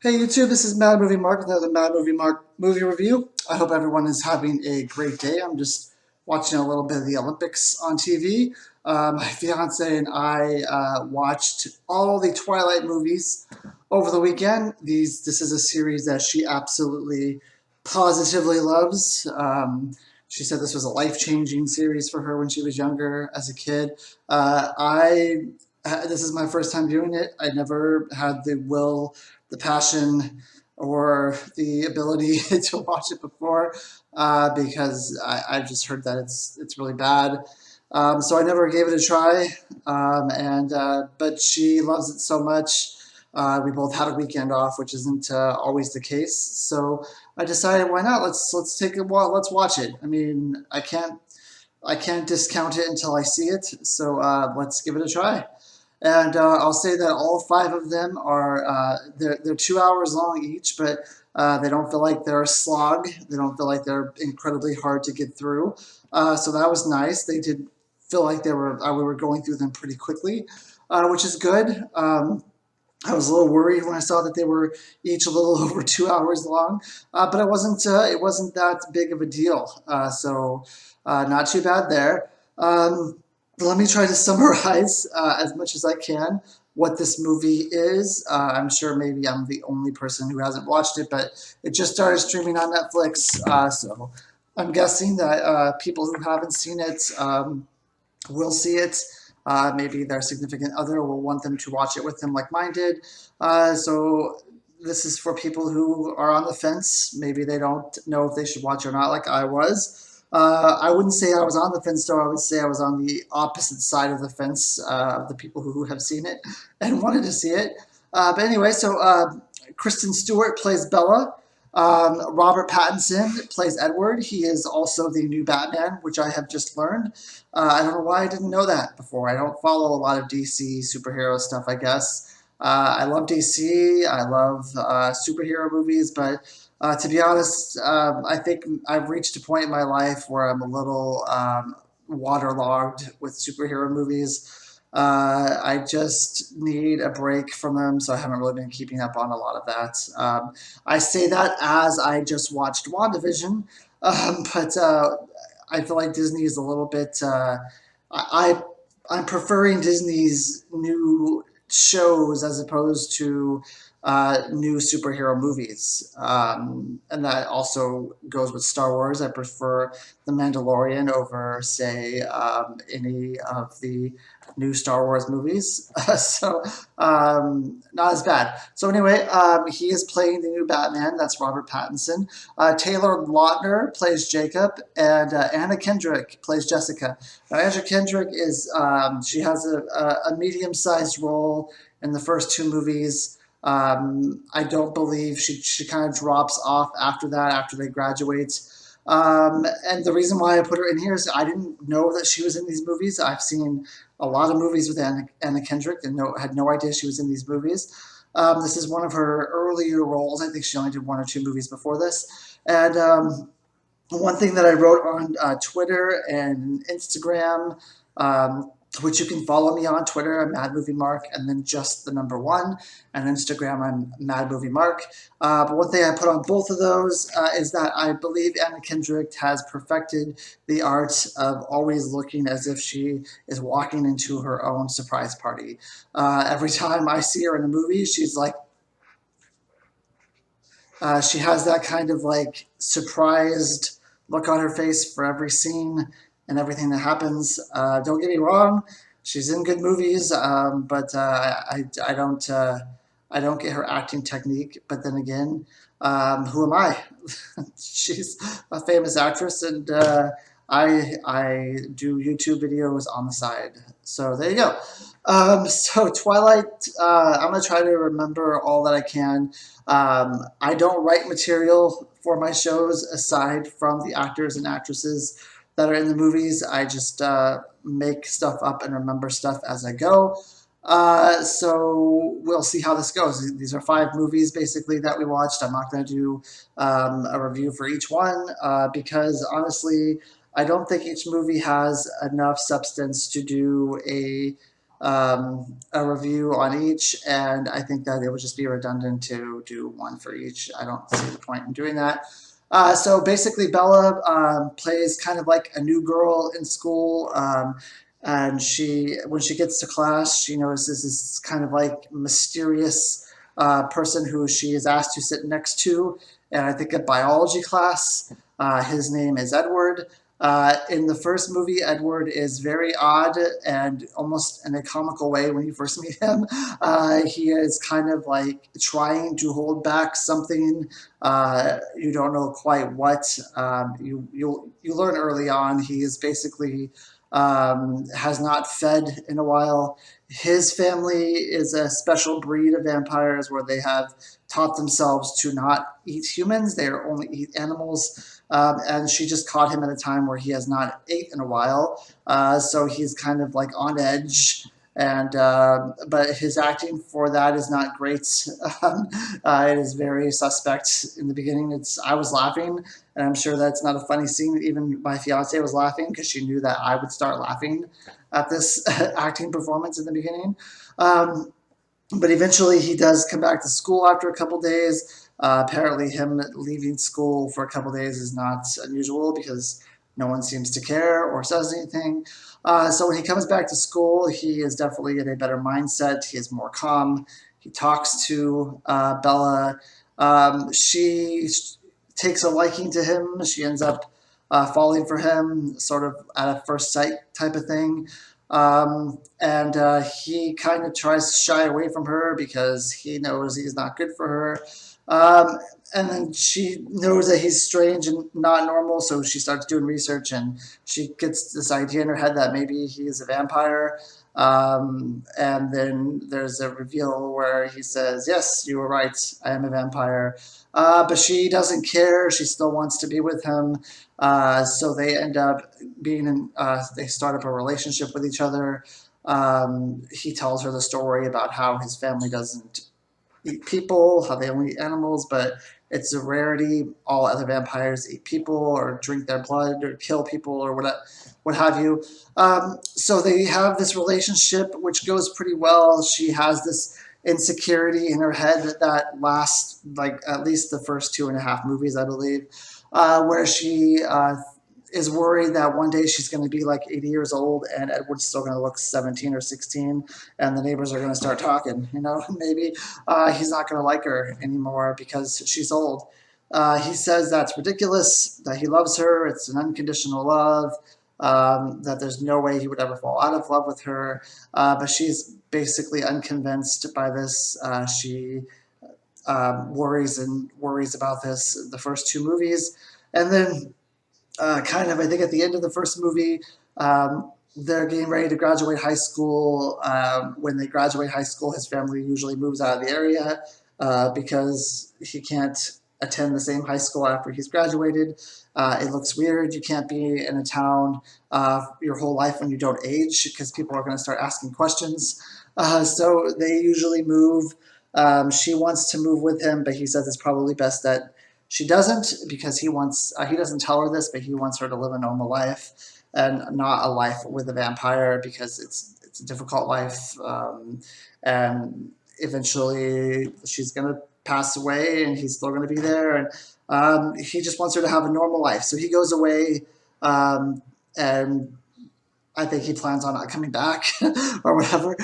Hey YouTube, this is Mad Movie Mark with another Mad Movie Mark movie review. I hope everyone is having a great day. I'm just watching a little bit of the Olympics on TV. My fiance and I watched all the Twilight movies over the weekend. This is a series that she absolutely, positively loves. She said this was a life-changing series for her when she was younger as a kid. This is my first time viewing it. I never had the passion or the ability to watch it before because I've just heard that it's really bad. So I never gave it a try, and but she loves it so much. We both had a weekend off, which isn't always the case. So I decided, why not? Let's take a while. Let's watch it. I mean, I can't discount it until I see it. So let's give it a try. And I'll say that all five of them are they're 2 hours long each, but they don't feel like they're a slog. They don't feel like they're incredibly hard to get through. So that was nice. They did feel like we were going through them pretty quickly, which is good. I was a little worried when I saw that they were each a little over 2 hours long, but it wasn't that big of a deal. So not too bad there. Let me try to summarize as much as I can what this movie is. I'm sure maybe I'm the only person who hasn't watched it, but it just started streaming on Netflix, so I'm guessing that people who haven't seen it will see it. Maybe their significant other will want them to watch it with them, like mine did. So this is for people who are on the fence. Maybe they don't know if they should watch it or not, like I was. I wouldn't say I was on the fence, though. I would say I was on the opposite side of the fence of the people who have seen it and wanted to see it. But anyway, so Kristen Stewart plays Bella. Robert Pattinson plays Edward. He is also the new Batman, which I have just learned. I don't know why I didn't know that before. I don't follow a lot of DC superhero stuff, I guess. I love DC. I love superhero movies, but to be honest, I think I've reached a point in my life where I'm a little waterlogged with superhero movies. I just need a break from them, so I haven't really been keeping up on a lot of that. I say that as I just watched WandaVision, but I feel like Disney is a little bit. I I'm preferring Disney's new shows as opposed to new superhero movies, and that also goes with Star Wars. I prefer The Mandalorian over, say, any of the new Star Wars movies. So not as bad. So anyway, he is playing the new Batman. That's Robert Pattinson. Taylor Lautner plays Jacob, and Anna Kendrick plays Jessica. Now, Anna Kendrick is she has a medium-sized role in the first two movies. I don't believe she kind of drops off after that, after they graduate. And the reason why I put her in here is I didn't know that she was in these movies. I've seen a lot of movies with Anna Kendrick and had no idea she was in these movies. This is one of her earlier roles. I think she only did one or two movies before this. And one thing that I wrote on Twitter and Instagram, which you can follow me on Twitter, I'm Mad Movie Mark, and then just the number one, and Instagram, I'm Mad Movie Mark. But one thing I put on both of those is that I believe Anna Kendrick has perfected the art of always looking as if she is walking into her own surprise party. Every time I see her in a movie, she's like, she has that kind of like surprised look on her face for every scene and everything that happens. Don't get me wrong, she's in good movies, but I don't get her acting technique. But then again, who am I? She's a famous actress, and I do YouTube videos on the side. So there you go. So Twilight, I'm gonna try to remember all that I can. I don't write material for my shows aside from the actors and actresses that are in the movies. I just make stuff up and remember stuff as I go. So we'll see how this goes. These are five movies basically that we watched. I'm not going to do a review for each one because honestly, I don't think each movie has enough substance to do a review on each, and I think that it would just be redundant to do one for each. I don't see the point in doing that. So basically, Bella plays kind of like a new girl in school. And when she gets to class, she notices this kind of like mysterious person who she is asked to sit next to, and I think a biology class. His name is Edward. In the first movie, Edward is very odd and almost in a comical way when you first meet him. He is kind of like trying to hold back something. You don't know quite what. You learn early on he is basically has not fed in a while. His family is a special breed of vampires where they have taught themselves to not eat humans; they only eat animals. And she just caught him at a time where he has not ate in a while, so he's kind of like on edge. And but his acting for that is not great. Um, it is very suspect in the beginning. It's I was laughing, and I'm sure that's not a funny scene. Even my fiance was laughing because she knew that I would start laughing at this acting performance in the beginning. Um, but eventually he does come back to school after a couple days. Apparently, him leaving school for a couple days is not unusual because no one seems to care or says anything. So when he comes back to school, he is definitely in a better mindset. He is more calm. He talks to Bella. She takes a liking to him. She ends up falling for him, sort of at a first sight type of thing. And he kind of tries to shy away from her because he knows he's not good for her. Um, and then she knows that he's strange and not normal, so she starts doing research and she gets this idea in her head that maybe he is a vampire. And then there's a reveal where he says, "Yes, you were right. I am a vampire." But she doesn't care. She still wants to be with him. So they end up being in, they start up a relationship with each other. He tells her the story about how his family doesn't eat people, how they only eat animals, but it's a rarity. All other vampires eat people or drink their blood or kill people or what have you. So they have this relationship which goes pretty well. She has this insecurity in her head that lasts like at least the first 2.5 movies, I believe, where she is worried that one day she's going to be like 80 years old and Edward's still going to look 17 or 16 and the neighbors are going to start talking, maybe he's not going to like her anymore because she's old. He says that's ridiculous, that he loves her, it's an unconditional love, that there's no way he would ever fall out of love with her. But she's basically unconvinced by this. She worries and worries about this the first 2 movies. And then kind of, I think at the end of the first movie, they're getting ready to graduate high school. When they graduate high school, his family usually moves out of the area because he can't attend the same high school after he's graduated. It looks weird. You can't be in a town your whole life when you don't age because people are going to start asking questions. So they usually move. She wants to move with him, but he says it's probably best that she doesn't because he doesn't tell her this, but he wants her to live a normal life and not a life with a vampire because it's a difficult life, and eventually she's gonna pass away and he's still gonna be there, and he just wants her to have a normal life. So he goes away, and I think he plans on not coming back or whatever.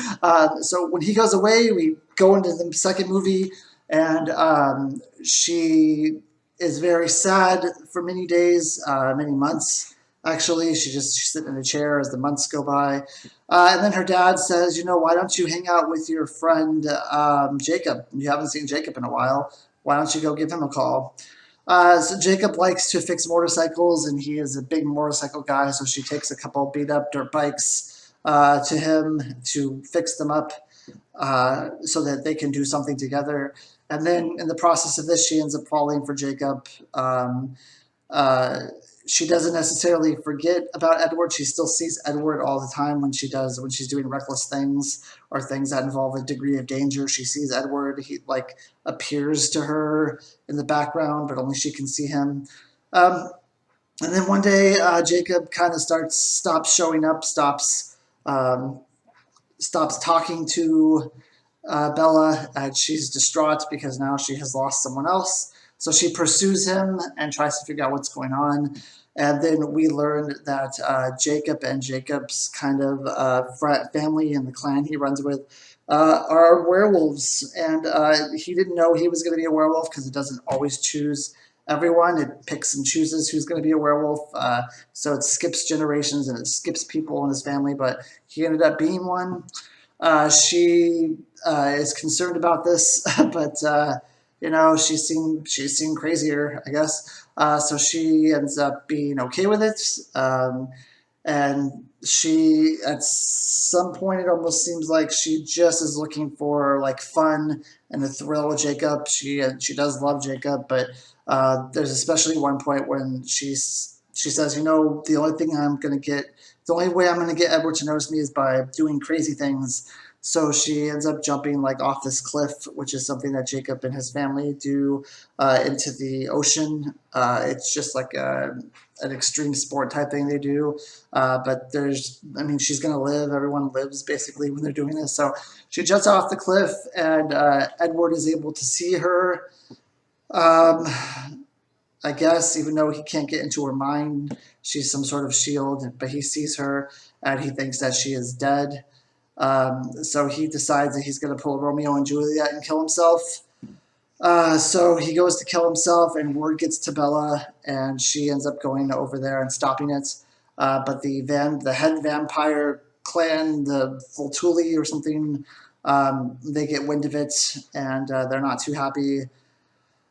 So when he goes away, we go into the second movie, and she is very sad for many days, many months. Actually, she's sitting in a chair as the months go by, and then her dad says, why don't you hang out with your friend Jacob? You haven't seen Jacob in a while. Why don't you go give him a call? So Jacob likes to fix motorcycles, and he is a big motorcycle guy. So she takes a couple beat up dirt bikes to him to fix them up so that they can do something together. And then in the process of this, she ends up falling for Jacob. Uh, she doesn't necessarily forget about Edward. She still sees Edward all the time when she's doing reckless things or things that involve a degree of danger. She sees Edward. He like appears to her in the background, but only she can see him. Um, and then one day, Jacob kind of stops showing up, stops um, stops talking to Bella, and she's distraught because now she has lost someone else. So she pursues him and tries to figure out what's going on. And then we learned that Jacob and Jacob's kind of family and the clan he runs with are werewolves. And he didn't know he was going to be a werewolf because it doesn't always choose everyone. It picks and chooses who's going to be a werewolf. So it skips generations and it skips people in his family, but he ended up being one. She is concerned about this, but she's seen crazier, I guess. So she ends up being okay with it. And she, at some point, it almost seems like she just is looking for like fun and the thrill with Jacob. She does love Jacob, but there's especially one point when she says, the only way I'm going to get Edward to notice me is by doing crazy things. So she ends up jumping like off this cliff, which is something that Jacob and his family do into the ocean. It's just like an extreme sport type thing they do. But she's going to live. Everyone lives basically when they're doing this. So she jumps off the cliff, and Edward is able to see her. Um, I guess, even though he can't get into her mind, she's some sort of shield, but he sees her and he thinks that she is dead. So he decides that he's going to pull Romeo and Juliet and kill himself. So he goes to kill himself, and word gets to Bella, and she ends up going over there and stopping it. But the head vampire clan, the Voltuli or something, they get wind of it, and they're not too happy.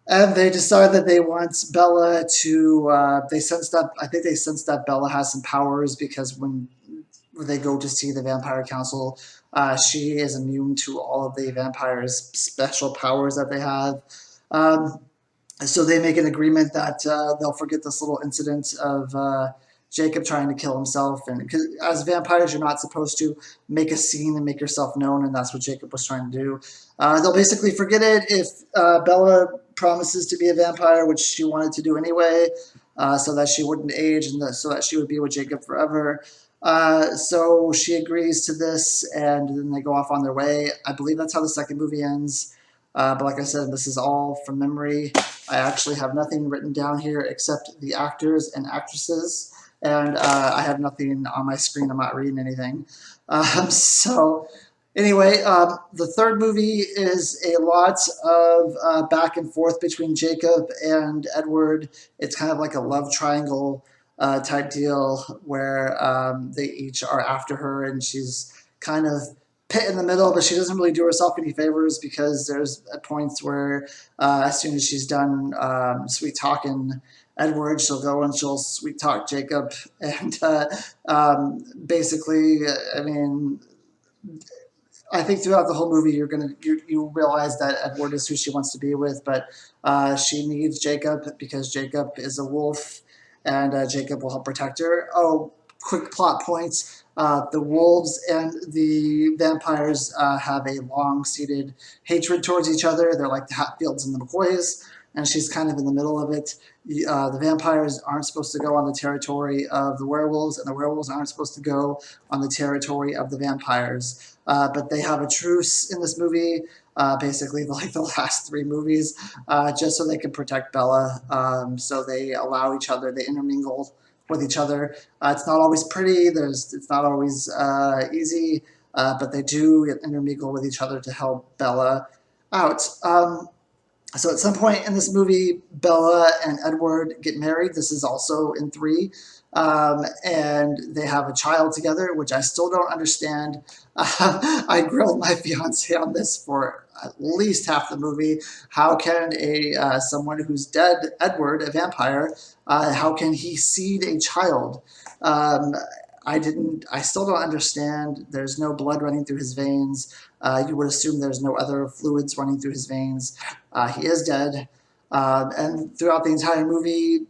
And they decide that they want Bella to. I think they sense that Bella has some powers because when they go to see the Vampire Council, she is immune to all of the vampires' special powers that they have. Um, so they make an agreement that they'll forget this little incident of Jacob trying to kill himself, and because as vampires, you're not supposed to make a scene and make yourself known, and that's what Jacob was trying to do. They'll basically forget it if Bella promises to be a vampire, which she wanted to do anyway, so that she wouldn't age and so that she would be with Jacob forever. So she agrees to this, and then they go off on their way. I believe that's how the second movie ends. But like I said, this is all from memory. I actually have nothing written down here except the actors and actresses, and I have nothing on my screen. I'm not reading anything. So anyway, the third movie is a lot of back and forth between Jacob and Edward. It's kind of like a love triangle type deal where they each are after her, and she's kind of pit in the middle, but she doesn't really do herself any favors because there's points where as soon as she's done sweet talking Edward, she'll go and she'll sweet talk Jacob, and basically, I mean, I think throughout the whole movie, you realize that Edward is who she wants to be with, but she needs Jacob because Jacob is a wolf, and Jacob will help protect her. Oh, quick plot points: the wolves and the vampires have a long-seated hatred towards each other. They're like the Hatfields and the McCoys, and she's kind of in the middle of it. The vampires aren't supposed to go on the territory of the werewolves, and the werewolves aren't supposed to go on the territory of the vampires. But they have a truce in this movie, basically like the last three movies, just so they can protect Bella. So they allow each other, they intermingle with each other. It's not always pretty. It's not always easy, but they do intermingle with each other to help Bella out. So at some point in this movie, Bella and Edward get married. This is also in three. And they have a child together, which I still don't understand. I grilled my fiance on this for at least half the movie. How can someone who's dead, Edward, a vampire, how can he seed a child? Um, I still don't understand. There's no blood running through his veins. You would assume there's no other fluids running through his veins. He is dead. And throughout the entire movie,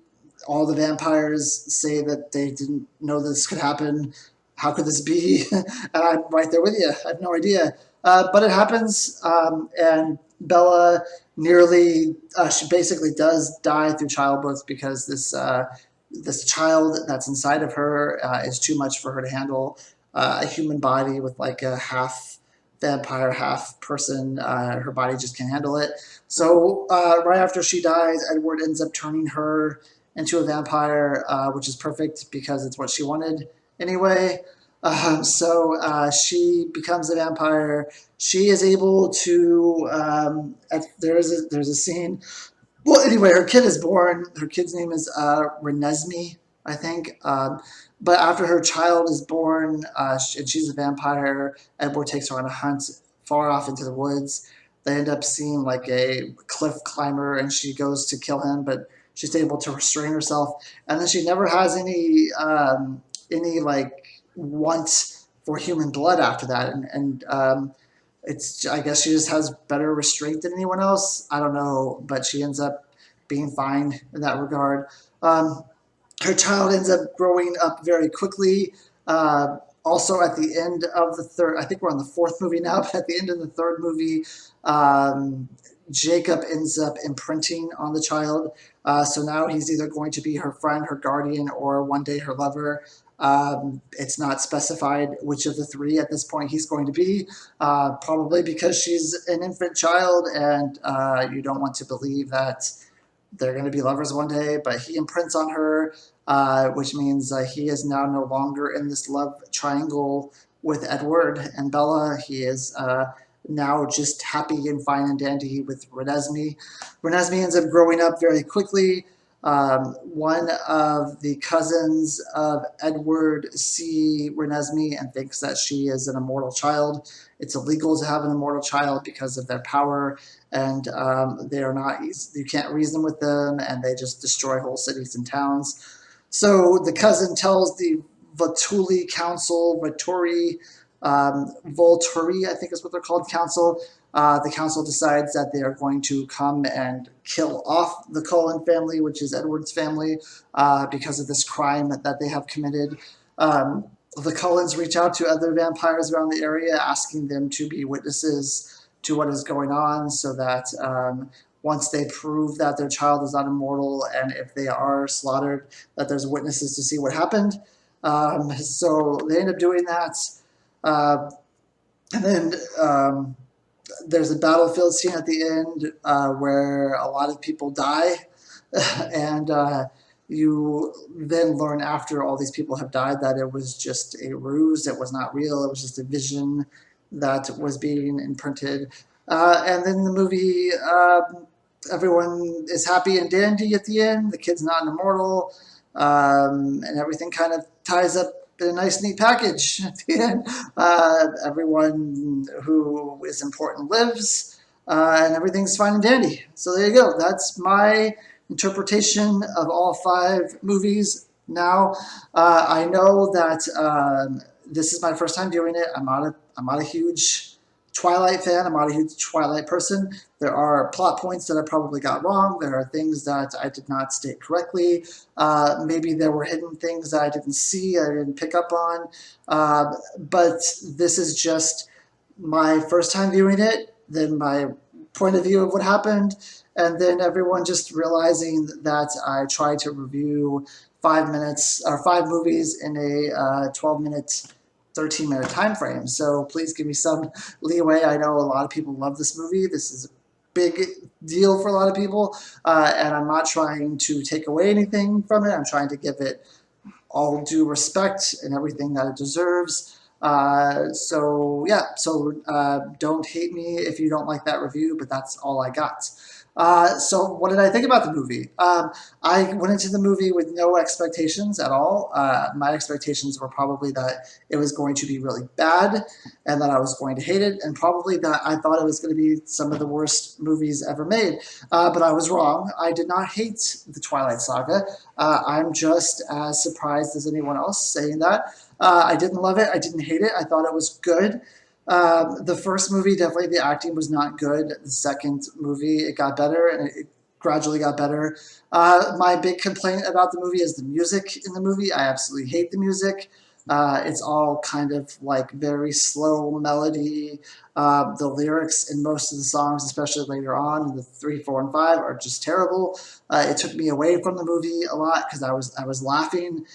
all the vampires say that they didn't know this could happen. How could this be? And I'm right there with you. I have no idea. But it happens. And Bella she basically does die through childbirth because this child that's inside of her is too much for her to handle. a human body with like a half vampire, half person. Her body just can't handle it. So right after she dies, Edward ends up turning her into a vampire, which is perfect because it's what she wanted anyway. She becomes a vampire. She is able to. There's a scene. Well, anyway, her kid is born. Her kid's name is Renesmee, I think. But after her child is born, and she's a vampire, Edward takes her on a hunt far off into the woods. They end up seeing like a cliff climber, and she goes to kill him, but she's able to restrain herself. And then she never has any like want for human blood after that. And it's I guess she just has better restraint than anyone else. I don't know, but she ends up being fine in that regard. Um, Her child ends up growing up very quickly. Also, at the end of the third, I think we're on the fourth movie now, but at the end of the third movie, um, Jacob ends up imprinting on the child. So now he's either going to be her friend, her guardian, or one day her lover. It's not specified which of the three at this point he's going to be, probably because she's an infant child and you don't want to believe that they're going to be lovers one day, but he imprints on her, which means he is now no longer in this love triangle with Edward and Bella. He is now just happy and fine and dandy with Renesmee. Renesmee ends up growing up very quickly. One of the cousins of Edward see Renesmee and thinks that she is an immortal child. It's illegal to have an immortal child because of their power, and they are not. You can't reason with them, and they just destroy whole cities and towns. So the cousin tells the Volturi Council, Volturi, I think is what they're called, Council. The council decides that they are going to come and kill off the Cullen family, which is Edward's family, because of this crime that they have committed. The Cullens reach out to other vampires around the area, asking them to be witnesses to what is going on, so that once they prove that their child is not immortal, and if they are slaughtered, that there's witnesses to see what happened. So they end up doing that. Uh, and then there's a battlefield scene at the end where a lot of people die, and you then learn after all these people have died that it was just a ruse. It was not real. It was just a vision that was being imprinted. And then the movie, everyone is happy and dandy at the end. The kid's not an immortal, and everything kind of ties up in a nice, neat package at the end. Everyone who is important lives, and everything's fine and dandy. So there you go. That's my interpretation of all five movies. Now, I know that this is my first time viewing it. I'm not a huge Twilight fan. I'm not a huge Twilight person. There are plot points that I probably got wrong. There are things that I did not state correctly. Maybe there were hidden things that I didn't see, I didn't pick up on. But this is just my first time viewing it, then my point of view of what happened, and then everyone just realizing that I tried to review 5 minutes or five movies in a 12-minute 13-minute time frame. So please give me some leeway. I know a lot of people love this movie. This is a big deal for a lot of people, and I'm not trying to take away anything from it. I'm trying to give it all due respect and everything that it deserves. Don't hate me if you don't like that review, but that's all I got. So what did I think about the movie? I went into the movie with no expectations at all. My expectations were probably that it was going to be really bad and that I was going to hate it, and probably that I thought it was going to be some of the worst movies ever made. But I was wrong. I did not hate the Twilight Saga. I'm just as surprised as anyone else saying that. I didn't love it. I didn't hate it. I thought it was good. The first movie, definitely the acting was not good. The second movie, it got better, and it gradually got better. My big complaint about the movie is the music in the movie. I absolutely hate the music. It's all kind of like very slow melody. The lyrics in most of the songs, especially later on in the 3, 4, and 5, are just terrible. It took me away from the movie a lot because I was laughing.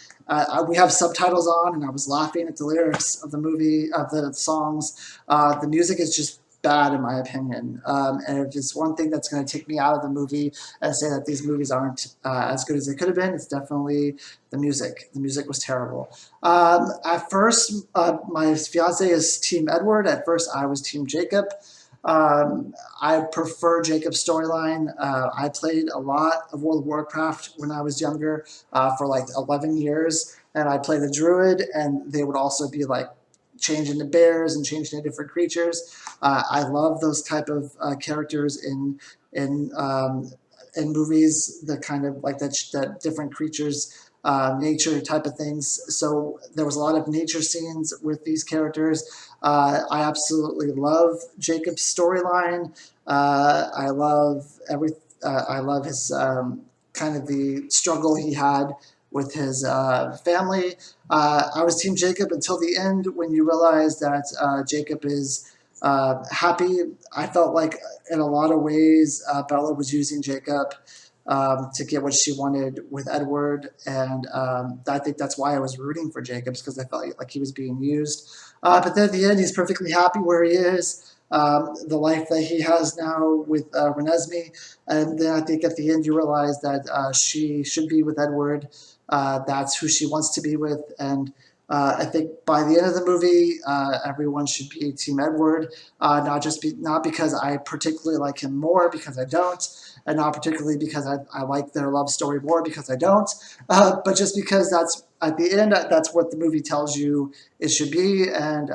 We have subtitles on, and I was laughing at the lyrics of the movie of the songs. The music is just bad in my opinion, and if it's one thing that's going to take me out of the movie and say that these movies aren't as good as they could have been, it's definitely the music. The music was terrible. At first, my fiance is Team Edward. At first, I was Team Jacob. I prefer Jacob's storyline. I played a lot of World of Warcraft when I was younger, for like 11 years, and I played a druid, and they would also be like changing to bears and changing to different creatures. I love those type of characters in in movies, the kind of like that different creatures, nature type of things. So there was a lot of nature scenes with these characters. I absolutely love Jacob's storyline. I love I love his kind of the struggle he had with his family. I was Team Jacob until the end when you realize that Jacob is happy. I felt like in a lot of ways Bella was using Jacob to get what she wanted with Edward, and I think that's why I was rooting for Jacobs because I felt like he was being used. But then at the end, he's perfectly happy where he is. The life that he has now with Renesmee, and then I think at the end you realize that she should be with Edward. That's who she wants to be with, and I think by the end of the movie, everyone should be Team Edward, not because I particularly like him more, because I don't, and not particularly because I like their love story more, because I don't, but just because that's at the end that's what the movie tells you it should be, and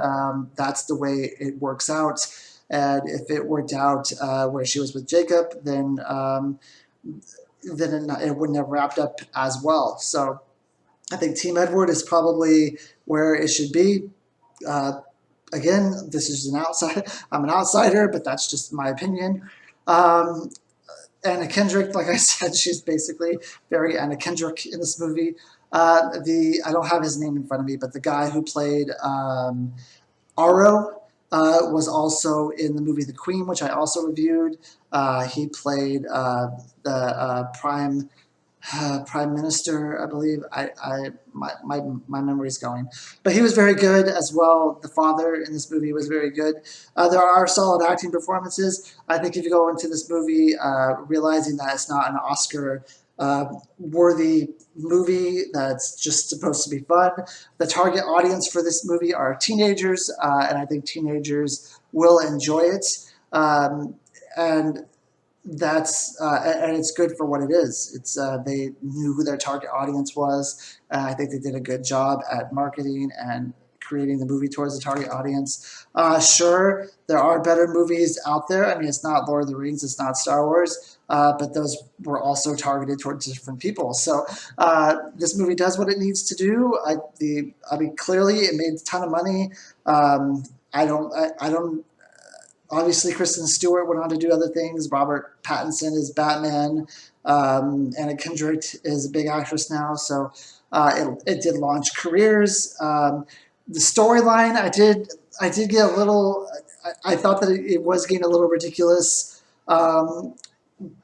that's the way it works out. And if it worked out where she was with Jacob, then it wouldn't have wrapped up as well. So I think Team Edward is probably where it should be. Uh, Again, this is an outside. I'm an outsider, but that's just my opinion. Um, Anna Kendrick, like I said, she's basically very Anna Kendrick in this movie. The I don't have his name in front of me, but the guy who played Aro was also in the movie The Queen, which I also reviewed. He played the Prime Minister, I believe. My memory's going, but he was very good as well. The father in this movie was very good. There are solid acting performances. I think if you go into this movie realizing that it's not an Oscar worthy movie, that's just supposed to be fun. The target audience for this movie are teenagers, and I think teenagers will enjoy it. And and it's good for what it is. It's they knew who their target audience was. I think they did a good job at marketing and creating the movie towards the target audience. Sure, there are better movies out there. I mean, it's not Lord of the Rings, it's not Star Wars, but those were also targeted towards different people. So this movie does what it needs to do. I mean, clearly it made a ton of money. I don't Obviously, Kristen Stewart went on to do other things. Robert Pattinson is Batman. Anna Kendrick is a big actress now, so it did launch careers. The storyline, I did get a little. I thought that it was getting a little ridiculous,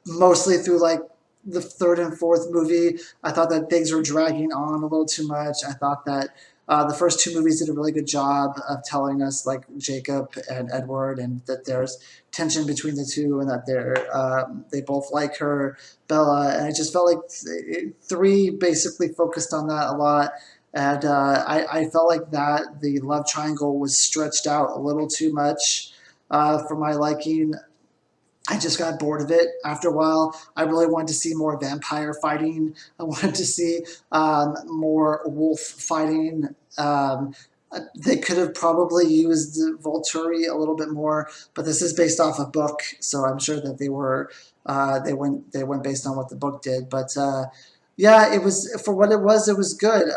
mostly through like the third and fourth movie. I thought that things were dragging on a little too much. I thought that the first two movies did a really good job of telling us like Jacob and Edward, and that there's tension between the two, and that they both like her, Bella, and I just felt like three basically focused on that a lot, and I felt like that the love triangle was stretched out a little too much for my liking. I just got bored of it after a while. I really wanted to see more vampire fighting. I wanted to see more wolf fighting. They could have probably used Volturi a little bit more, but this is based off a book, so I'm sure that they went based on what the book did. But yeah, it was for what it was. It was good.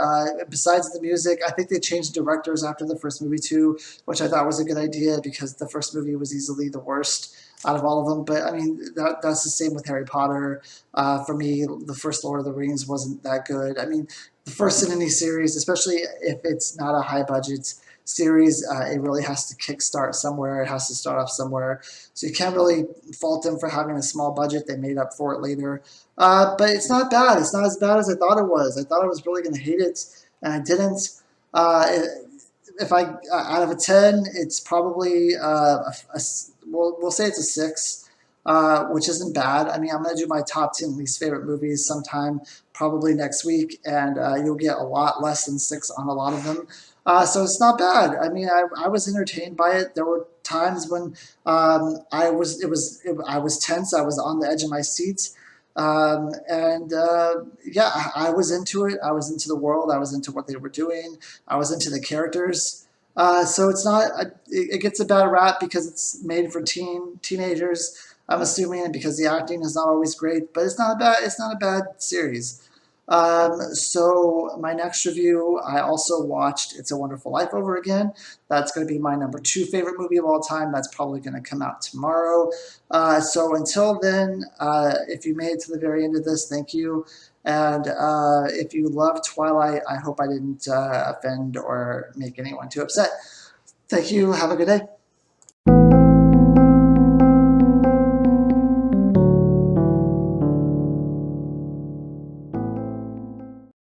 Besides the music, I think they changed directors after the first movie too, which I thought was a good idea because the first movie was easily the worst out of all of them. But I mean, that's the same with Harry Potter. For me, the first Lord of the Rings wasn't that good. I mean, the first in any series, especially if it's not a high budget series. It really has to kickstart somewhere. It has to start off somewhere. So you can't really fault them for having a small budget. They made up for it later. But it's not bad. It's not as bad as I thought it was. I thought I was really going to hate it, and I didn't. If I out of a 10, it's probably we'll say it's a 6, which isn't bad. I mean, I'm gonna do my top 10 least favorite movies sometime probably next week, and you'll get a lot less than 6 on a lot of them. So it's not bad. I mean, I was entertained by it. There were times when I was tense. I was on the edge of my seat. And yeah, I was into it. I was into the world. I was into what they were doing. I was into the characters. So it's not. It gets a bad rap because it's made for teenagers. I'm assuming, and because the acting is not always great, but it's not a bad. It's not a bad series. So my next review, I also watched It's a Wonderful Life over again. That's going to be my number 2 favorite movie of all time. That's probably going to come out tomorrow. So until then, if you made it to the very end of this, thank you. And if you love Twilight, I hope I didn't offend or make anyone too upset. Thank you. Have a good day.